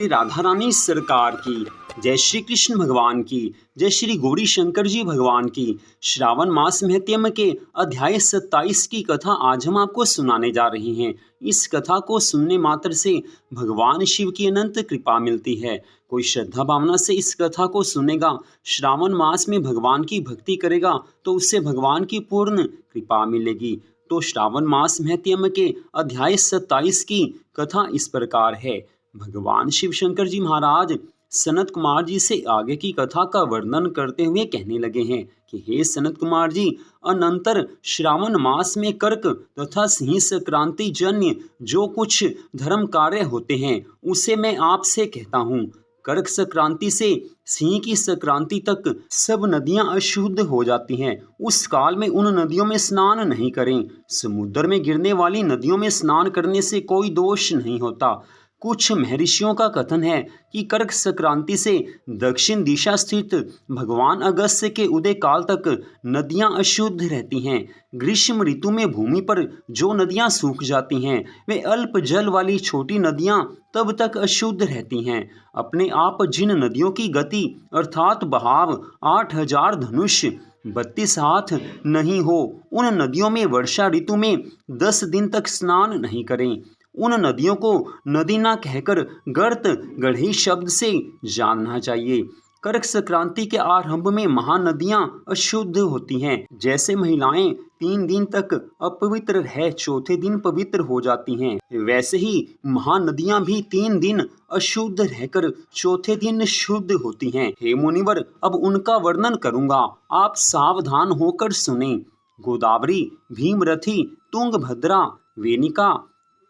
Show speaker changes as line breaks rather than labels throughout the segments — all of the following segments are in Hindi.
राधा रानी सरकार की, जय श्री कृष्ण भगवान की, जय श्री गौरी शंकर जी भगवान की। श्रावण मास महत्म के अध्याय 27 की कथा आज हम आपको सुनाने जा रहे हैं। इस कथा को सुनने मात्र से भगवान शिव की अनंत कृपा मिलती है। कोई श्रद्धा भावना से इस कथा को सुनेगा, श्रावण मास में भगवान की भक्ति करेगा तो उससे भगवान की पूर्ण कृपा मिलेगी। तो श्रावण मास महत्म के अध्याय 27 की कथा इस प्रकार है। भगवान शिव शंकर जी महाराज सनत कुमार जी से आगे की कथा का वर्णन करते हुए कहने लगे हैं कि हे सनत कुमार जी, अनंतर श्रावण मास में कर्क तथा सिंह संक्रांति जन्य जो कुछ धर्म कार्य होते हैं उसे मैं आपसे कहता हूँ। कर्क संक्रांति से सिंह की संक्रांति तक सब नदियां अशुद्ध हो जाती हैं। उस काल में उन नदियों में स्नान नहीं करें। समुद्र में गिरने वाली नदियों में स्नान करने से कोई दोष नहीं होता। कुछ महर्षियों का कथन है कि कर्क संक्रांति से दक्षिण दिशा स्थित भगवान अगस्त्य के उदय काल तक नदियां अशुद्ध रहती हैं। ग्रीष्म ऋतु में भूमि पर जो नदियां सूख जाती हैं वे अल्प जल वाली छोटी नदियां तब तक अशुद्ध रहती हैं। अपने आप जिन नदियों की गति अर्थात बहाव 8000 धनुष 32 हाथ नहीं हो, उन नदियों में वर्षा ऋतु में 10 दिन तक स्नान नहीं करें। उन नदियों को नदी ना कहकर गर्त गढ़ी शब्द से जानना चाहिए। कर्क संक्रांति के आरंभ में महानदियां अशुद्ध होती हैं। जैसे महिलाएं 3 दिन तक अपवित्र रह चौथे दिन पवित्र हो जाती हैं, वैसे ही महानदियां भी 3 दिन अशुद्ध रहकर चौथे दिन शुद्ध होती हैं। हे मुनिवर, अब उनका वर्णन करूंगा, आप सावधान होकर सुने। गोदावरी, भीमरथी, तुंगभद्रा, वेनिका,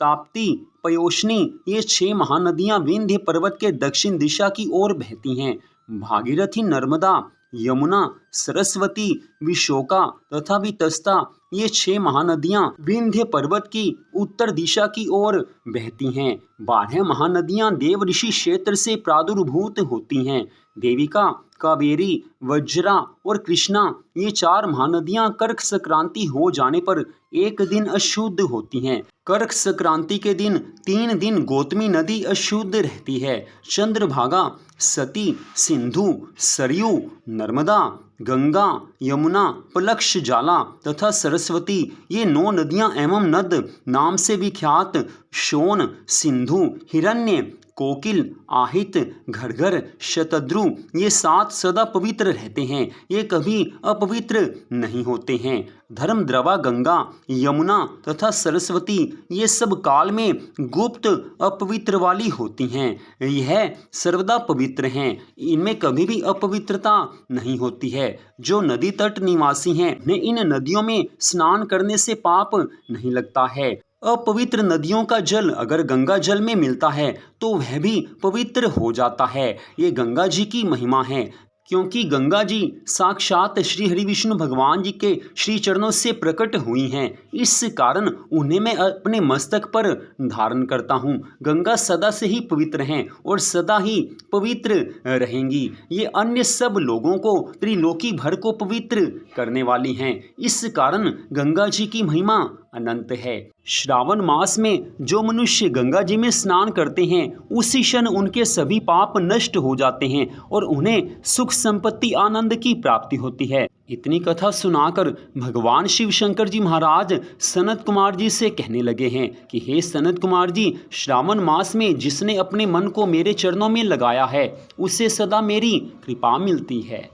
ताप्ती, पयोष्णी ये 6 महानदियां विंध्य पर्वत के दक्षिण दिशा की ओर बहती हैं। भागीरथी, नर्मदा, यमुना, सरस्वती, विशोका तथा वितस्ता ये 6 महानदियां विंध्य पर्वत की उत्तर दिशा की ओर बहती हैं। 12 महानदियां देव ऋषि क्षेत्र से प्रादुर्भूत होती हैं। देविका, कावेरी, वज्रा और कृष्णा ये 4 महानदियां कर्क संक्रांति हो जाने पर एक दिन अशुद्ध होती हैं। कर्क संक्रांति के दिन 3 दिन गौतमी नदी अशुद्ध रहती है। चंद्रभागा, सती, सिंधु, सरयू, नर्मदा, गंगा, यमुना, पलक्ष जाला तथा सरस्वती ये 9 नदियां एवं नद नाम से विख्यात शोण, सिंधु, हिरण्य, कोकिल, आहित, घरघर, शतद्रु ये 7 सदा पवित्र रहते हैं। ये कभी अपवित्र नहीं होते हैं। धर्मद्रवा, गंगा, यमुना तथा सरस्वती ये सब काल में गुप्त अपवित्र वाली होती हैं। यह सर्वदा पवित्र हैं, इनमें कभी भी अपवित्रता नहीं होती है। जो नदी तट निवासी हैं उन्हें इन नदियों में स्नान करने से पाप नहीं लगता है। अपवित्र नदियों का जल अगर गंगा जल में मिलता है तो वह भी पवित्र हो जाता है। ये गंगा जी की महिमा है, क्योंकि गंगा जी साक्षात श्री हरि विष्णु भगवान जी के श्री चरणों से प्रकट हुई हैं। इस कारण उन्हें मैं अपने मस्तक पर धारण करता हूँ। गंगा सदा से ही पवित्र हैं और सदा ही पवित्र रहेंगी। ये अन्य सब लोगों को त्रिलोकी भर को पवित्र करने वाली हैं। इस कारण गंगा जी की महिमा अनंत है। श्रावण मास में जो मनुष्य गंगा जी में स्नान करते हैं उसी क्षण उनके सभी पाप नष्ट हो जाते हैं और उन्हें सुख संपत्ति आनंद की प्राप्ति होती है। इतनी कथा सुनाकर भगवान शिव शंकर जी महाराज सनत कुमार जी से कहने लगे हैं कि हे सनत कुमार जी, श्रावण मास में जिसने अपने मन को मेरे चरणों में लगाया है उसे सदा मेरी कृपा मिलती है।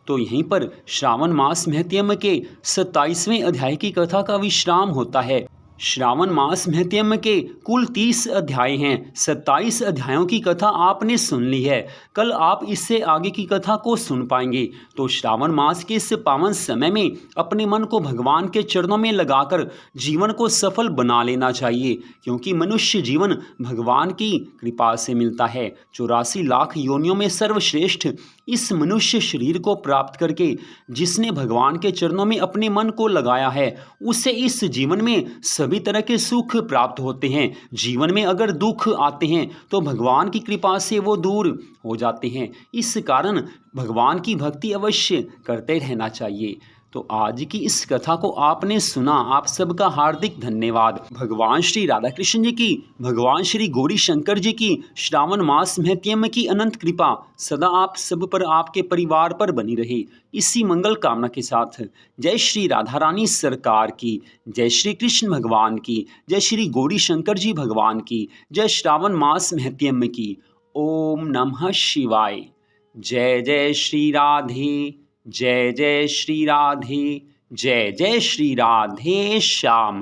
तो यहीं पर श्रावण मास महत्म के 27वें अध्याय की कथा का विश्राम होता है। श्रावण मास महत्म के कुल 30 अध्याय हैं। 27 अध्यायों की कथा आपने सुन ली है। कल आप इससे आगे की कथा को सुन पाएंगे। तो श्रावण मास के इस पावन समय में अपने मन को भगवान के चरणों में लगाकर जीवन को सफल बना लेना चाहिए, क्योंकि मनुष्य जीवन भगवान की कृपा से मिलता है। 84 लाख योनियों में सर्वश्रेष्ठ इस मनुष्य शरीर को प्राप्त करके जिसने भगवान के चरणों में अपने मन को लगाया है उसे इस जीवन में सभी तरह के सुख प्राप्त होते हैं। जीवन में अगर दुख आते हैं तो भगवान की कृपा से वो दूर हो जाते हैं। इस कारण भगवान की भक्ति अवश्य करते रहना चाहिए। तो आज की इस कथा को आपने सुना, आप सबका हार्दिक धन्यवाद। भगवान श्री राधा कृष्ण जी की, भगवान श्री गौरी शंकर जी की, श्रावण मास महत्यम की अनंत कृपा सदा आप सब पर, आपके परिवार पर बनी रहे। इसी मंगल कामना के साथ जय श्री राधा रानी सरकार की, जय श्री कृष्ण भगवान की, जय श्री गौरी शंकर जी भगवान की, जय श्रावण मास महत्यम की। ओम नमः शिवाय। जय जय श्री राधे, जय जय श्री राधे, जय जय श्री राधे श्याम।